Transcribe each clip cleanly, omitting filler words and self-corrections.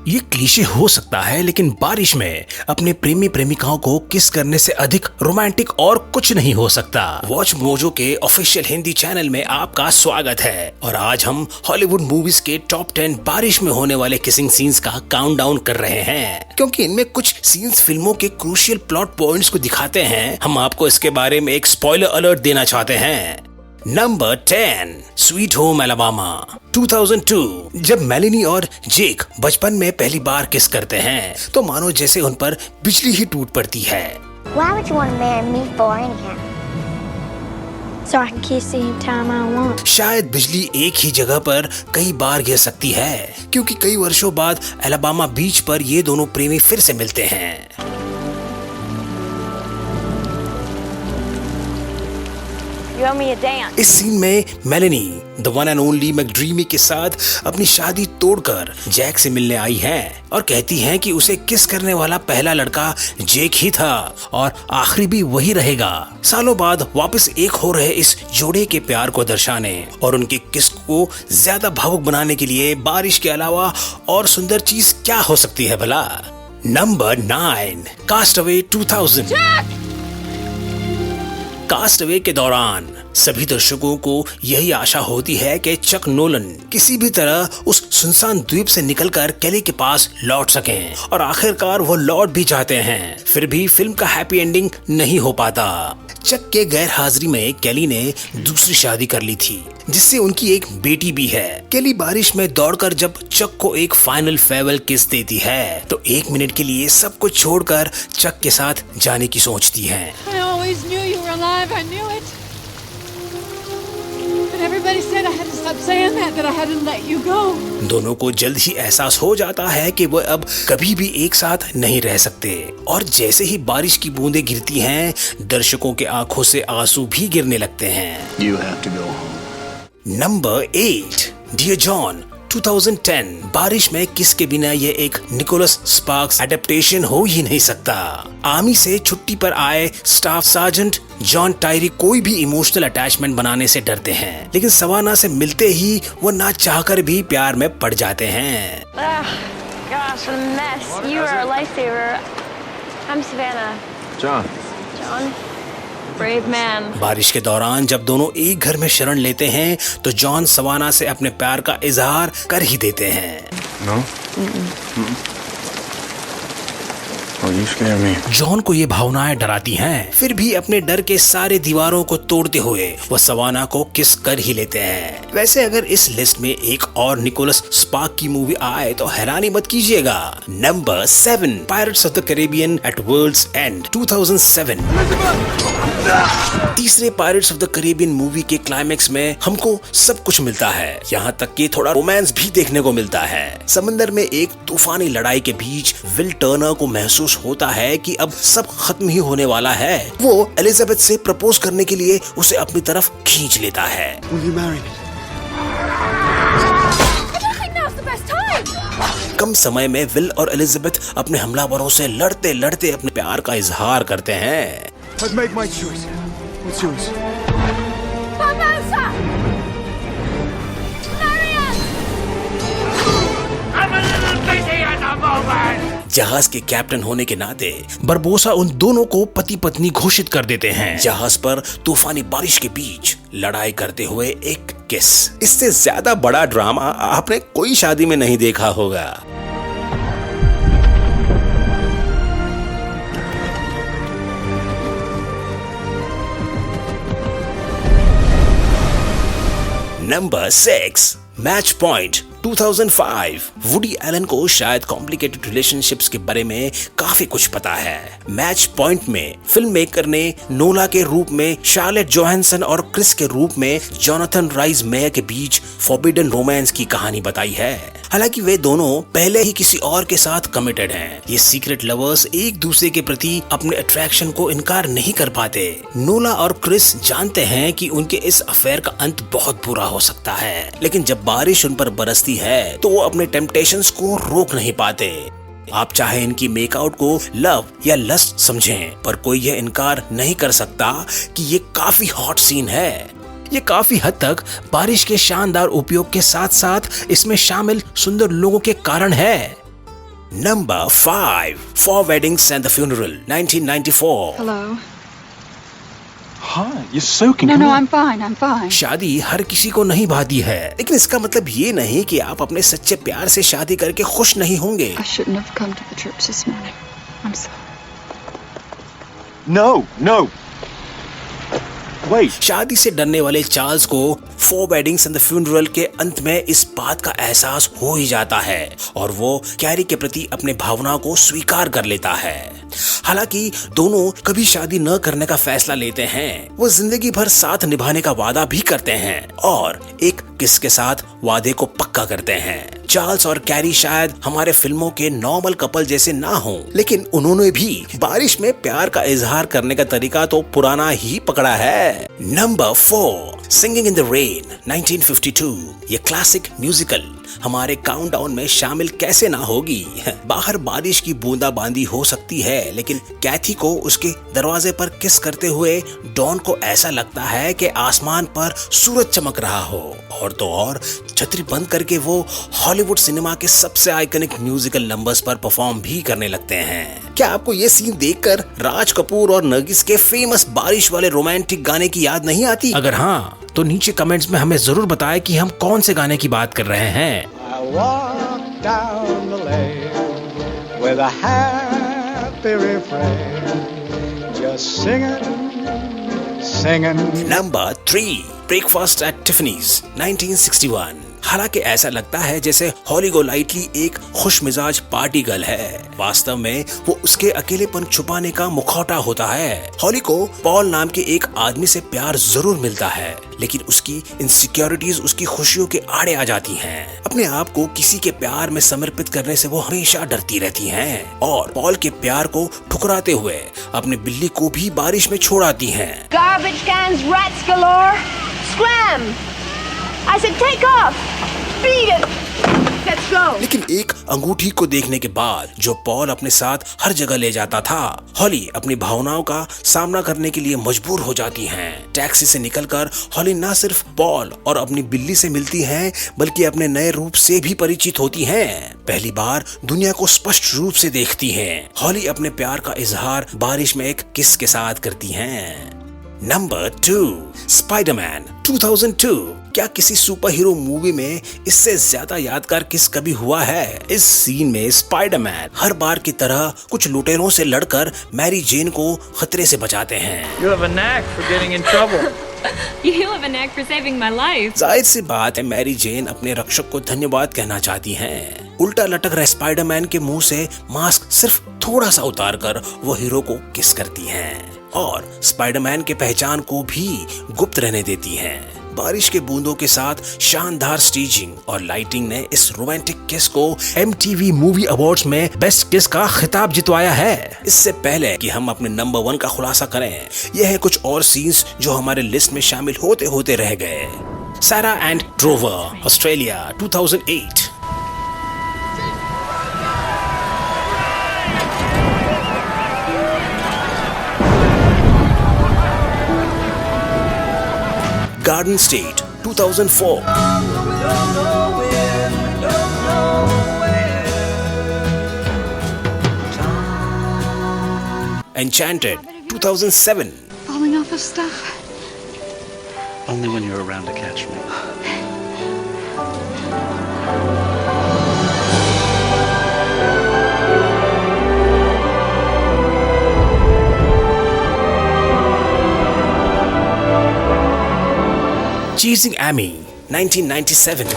ये क्लीशे हो सकता है, लेकिन बारिश में अपने प्रेमी प्रेमिकाओं को किस करने से अधिक रोमांटिक और कुछ नहीं हो सकता। वॉच मोजो के ऑफिशियल हिंदी चैनल में आपका स्वागत है और आज हम हॉलीवुड मूवीज के टॉप 10 बारिश में होने वाले किसिंग सीन्स का काउंटडाउन कर रहे हैं। क्योंकि इनमें कुछ सीन्स फिल्मों के क्रूशियल प्लॉट पॉइंट्स को दिखाते हैं, हम आपको इसके बारे में एक स्पॉइलर अलर्ट देना चाहते हैं। Number 10, sweet home Alabama 2002। जब मेलेनी और जेक बचपन में पहली बार किस करते हैं तो मानो जैसे उन पर बिजली ही टूट पड़ती है। Why would you want to marry me for anyhow? So I can kiss anytime I want. शायद बिजली एक ही जगह पर कई बार गिर सकती है, क्योंकि कई वर्षों बाद अलाबामा बीच पर ये दोनों प्रेमी फिर से मिलते हैं। इस सीन में Melanie the one and only मैकडीमी के साथ अपनी शादी तोड़कर जैक से मिलने आई है और कहती हैं कि उसे किस करने वाला पहला लड़का जेक ही था और आखिरी भी वही रहेगा। सालों बाद वापस एक हो रहे इस जोड़े के प्यार को दर्शाने और उनके किस को ज्यादा भावुक बनाने के लिए बारिश के अलावा और सुंदर चीज क्या हो सकती है भला। Number 9, castaway 2000। कास्टअवे के दौरान सभी दर्शकों को यही आशा होती है कि चक नोलन किसी भी तरह उस सुनसान द्वीप से निकलकर केली के पास लौट सकें और आखिरकार वो लौट भी जाते हैं। फिर भी फिल्म का हैप्पी एंडिंग नहीं हो पाता। चक के गैर हाजिरी में केली ने दूसरी शादी कर ली थी, जिससे उनकी एक बेटी भी है। केली बारिश में दौड़कर जब चक को एक फाइनल फेयरवेल किस देती है तो 1 मिनट के लिए सब कुछ छोड़कर चक के साथ जाने की सोचती है। I knew it. But everybody said I had to stop saying that I hadn't let you go. दोनों को जल्द ही एहसास हो जाता है कि वो अब कभी भी एक साथ नहीं रह सकते और जैसे ही बारिश की बूंदें गिरती हैं, दर्शकों के आंखों से आंसू भी गिरने लगते हैं। You have to go home. Number 8, dear John 2010। बारिश में किस के बिना ये एक निकोलस स्पार्क्स एडेप्टेशन हो ही नहीं सकता। आर्मी से छुट्टी पर आए स्टाफ सार्जेंट जॉन टायरी कोई भी इमोशनल अटैचमेंट बनाने से डरते हैं, लेकिन सवाना से मिलते ही वो ना चाहकर भी प्यार में पड़ जाते हैं। Gosh, what a mess. You are a lifesaver. I'm Savannah. John. Brave man. बारिश के दौरान जब दोनों एक घर में शरण लेते हैं तो जॉन सवाना से अपने प्यार का इजहार कर ही देते हैं। No? Oh, you scare me. John को ये भावनाएं डराती हैं, फिर भी अपने डर के सारे दीवारों को तोड़ते हुए वो सवाना को किस कर ही लेते हैं। वैसे अगर इस लिस्ट में एक और निकोलस स्पार्क की मूवी आए तो हैरानी मत कीजिएगा। Number 7, pirates of the Caribbean at world's end 2007। तीसरे pirates of the Caribbean movie के क्लाइमेक्स में हमको सब कुछ मिलता है, यहाँ तक कि थोड़ा रोमांस भी देखने को मिलता है। समंदर में एक तूफानी लड़ाई के बीच विल टर्नर को महसूस होता है कि अब सब खत्म ही होने वाला है। वो एलिजाबेथ से प्रपोज करने के लिए उसे अपनी तरफ खींच लेता है। Will you marry me? कम समय में विल और एलिजाबेथ अपने हमलावरों से लड़ते लड़ते अपने प्यार का इजहार करते हैं। I've made my choice. What's yours? जहाज के कैप्टन होने के नाते बरबोसा उन दोनों को पति पत्नी घोषित कर देते हैं। जहाज पर तूफानी बारिश के बीच लड़ाई करते हुए एक किस। इससे ज्यादा बड़ा ड्रामा आपने कोई शादी में नहीं देखा होगा। Number 6, match point 2005। Woody Allen को शायद कॉम्प्लिकेटेड रिलेशनशिप्स के बारे में काफी कुछ पता है। मैच पॉइंट में फिल्म मेकर ने नोला के रूप में शार्लेट जोहानसन और क्रिस के रूप में जोनाथन राइस मेयर के बीच फॉरबिडन रोमांस की कहानी बताई है। हालांकि वे दोनों पहले ही किसी और के साथ कमिटेड हैं। ये सीक्रेट लवर्स एक दूसरे के प्रति अपने अट्रैक्शन को इनकार नहीं कर पाते। नोला और क्रिस जानते हैं कि उनके इस अफेयर का अंत बहुत बुरा हो सकता है, लेकिन जब बारिश उन पर बरसती है तो वो अपने टेम्पटेशंस को रोक नहीं पाते। आप चाहे इनकी मेकआउट को लव या लस्ट समझें, पर कोई यह इनकार नहीं कर सकता कि ये काफी हॉट सीन है। ये काफी हद तक बारिश के शानदार उपयोग के साथ साथ इसमें शामिल सुंदर लोगों के कारण है। Number 5, Four Weddings and the Funeral, 1994. Hello. Hi, you're soaking. No, Come no, on. I'm fine. I'm fine. शादी हर किसी को नहीं भाती है, लेकिन इसका मतलब ये नहीं कि आप अपने सच्चे प्यार से शादी करके खुश नहीं होंगे। I shouldn't have come to the church this morning. I'm sorry. No, no. Wait. शादी से डरने वाले चार्ल्स को four weddings and the funeral के अंत में इस बात का एहसास हो ही जाता है और वो कैरी के प्रति अपने भावनाओं को स्वीकार कर लेता है। हालांकि दोनों कभी शादी न करने का फैसला लेते हैं, वो जिंदगी भर साथ निभाने का वादा भी करते हैं और एक किस के साथ वादे को पक्का करते हैं। चार्ल्स और कैरी शायद हमारे फिल्मों के नॉर्मल कपल जैसे ना हों, लेकिन उन्होंने भी बारिश में प्यार का इजहार करने का तरीका तो पुराना ही पकड़ा है। Number 4, singing in the rain, 1952। ये क्लासिक म्यूजिकल हमारे काउंटडाउन में शामिल कैसे ना होगी। बाहर बारिश की बूंदाबांदी हो सकती है, लेकिन कैथी को उसके दरवाजे पर किस करते हुए डॉन को ऐसा लगता है कि आसमान पर सूरज चमक रहा हो, और तो और छतरी बंद करके वो हॉलीवुड सिनेमा के सबसे आइकनिक म्यूजिकल नंबर्स पर परफॉर्म भी करने लगते हैं। क्या आपको ये सीन देखकर राज कपूर और नरगिस के फेमस बारिश वाले रोमांटिक गाने की याद नहीं आती? अगर हाँ, तो नीचे कमेंट्स में हमें जरूर बताएं कि हम कौन से गाने की बात कर रहे हैं। I walk down the lane with a happy refrain, just singing. Number 3, breakfast at Tiffany's, 1961। हालांकि ऐसा लगता है जैसे हॉली गोलाइटली एक खुश मिजाज पार्टी गर्ल है, वास्तव में वो उसके अकेलेपन छुपाने का मुखौटा होता है। हॉली को पॉल नाम के एक आदमी से प्यार जरूर मिलता है, लेकिन उसकी इनसिक्योरिटीज उसकी खुशियों के आड़े आ जाती हैं। अपने आप को किसी के प्यार में समर्पित करने से वो हमेशा डरती रहती हैं और पॉल के प्यार को ठुकराते हुए अपने बिल्ली को भी बारिश में छोड़ आती हैं। Garbage cans, rats galore. Scram! I said take off. Beat it. Let's go. लेकिन एक अंगूठी को देखने के बाद जो पॉल अपने साथ हर जगह ले जाता था, हॉली अपनी भावनाओं का सामना करने के लिए मजबूर हो जाती हैं। टैक्सी से निकलकर हॉली न सिर्फ पॉल और अपनी बिल्ली से मिलती हैं, बल्कि अपने नए रूप से भी परिचित होती हैं। पहली बार दुनिया को स्पष्ट रूप से देखती हैं। हॉली अपने प्यार का इजहार बारिश में एक किस के साथ करती हैं। Number 2, Spiderman, 2002। क्या किसी सुपर हीरो मूवी में इससे ज्यादा यादगार किस कभी हुआ है? इस सीन में स्पाइडरमैन हर बार की तरह कुछ लुटेरों से लड़कर मैरी जेन को खतरे से बचाते हैं। You have a knack for getting in trouble. You have a knack for saving my life. जाहिर सी बात है, मैरी जेन अपने रक्षक को धन्यवाद कहना चाहती हैं। उल्टा लटक रहे स्पाइडरमैन के मुंह से मास्क सिर्फ थोड़ा सा उतार कर वो हीरो को किस करती हैं और स्पाइडरमैन के पहचान को भी गुप्त रहने देती हैं। बारिश के बूंदों के साथ शानदार स्टेजिंग और लाइटिंग ने इस रोमांटिक किस को MTV मूवी अवार्ड्स में बेस्ट किस का खिताब जितवाया है। इससे पहले कि हम अपने नंबर 1 का खुलासा करें, यह है कुछ और सीन्स जो हमारे लिस्ट में शामिल होते होते रह गए। सारा and drawer, Australia, 2008। Garden State, 2004. Enchanted, 2007. Falling off of stuff. Only when you're around to catch me. Chasing Amy, 1997.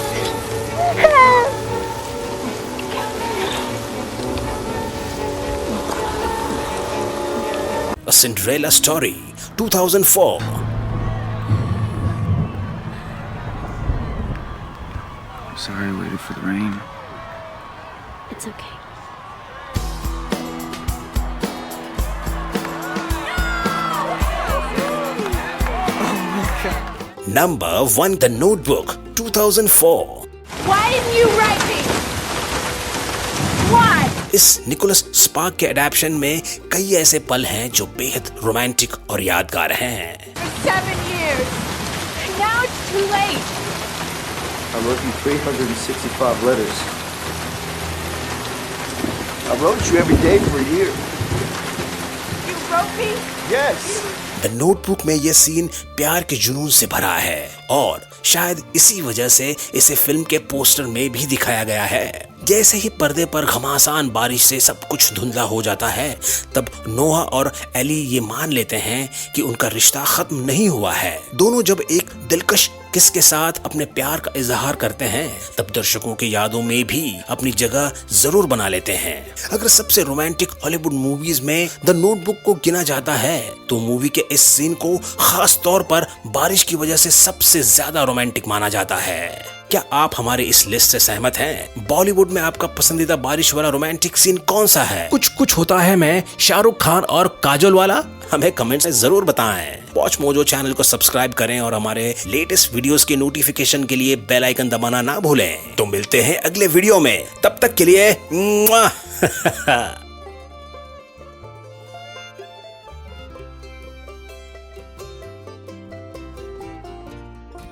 A Cinderella Story, 2004. I'm sorry I waited for the rain. It's okay. Number 1, The Notebook, 2004. Why didn't you write me? Why? इस Nicholas spark के अडैप्शन में कई ऐसे पल हैं जो बेहद romantic और यादगार हैं। For 7 years. And now it's too late. I wrote you 365 letters. I wrote you every day for a year. You wrote me? Yes. The notebook में यह सीन प्यार के जुनून से भरा है और शायद इसी वजह से इसे फिल्म के पोस्टर में भी दिखाया गया है। जैसे ही पर्दे पर घमासान बारिश से सब कुछ धुंधला हो जाता है, तब नोहा और एली ये मान लेते हैं कि उनका रिश्ता खत्म नहीं हुआ है। दोनों जब एक दिलकश किस के साथ अपने प्यार का इजहार करते हैं, तब दर्शकों की यादों में भी अपनी जगह जरूर बना लेते हैं। अगर सबसे रोमांटिक हॉलीवुड मूवीज में द नोटबुक को गिना जाता है, तो मूवी के इस सीन को खास तौर पर बारिश की वजह से सबसे ज्यादा रोमांटिक माना जाता है। क्या आप हमारे इस लिस्ट से सहमत हैं? बॉलीवुड में आपका पसंदीदा बारिश वाला रोमांटिक सीन कौन सा है? कुछ होता है मैं शाहरुख खान और काजोल वाला? हमें कमेंट से जरूर बताएं। वॉच मोजो चैनल को सब्सक्राइब करें और हमारे लेटेस्ट वीडियोस के नोटिफिकेशन के लिए बेल आइकन दबाना ना भूलें। तो मिलते हैं अगले वीडियो में, तब तक के लिए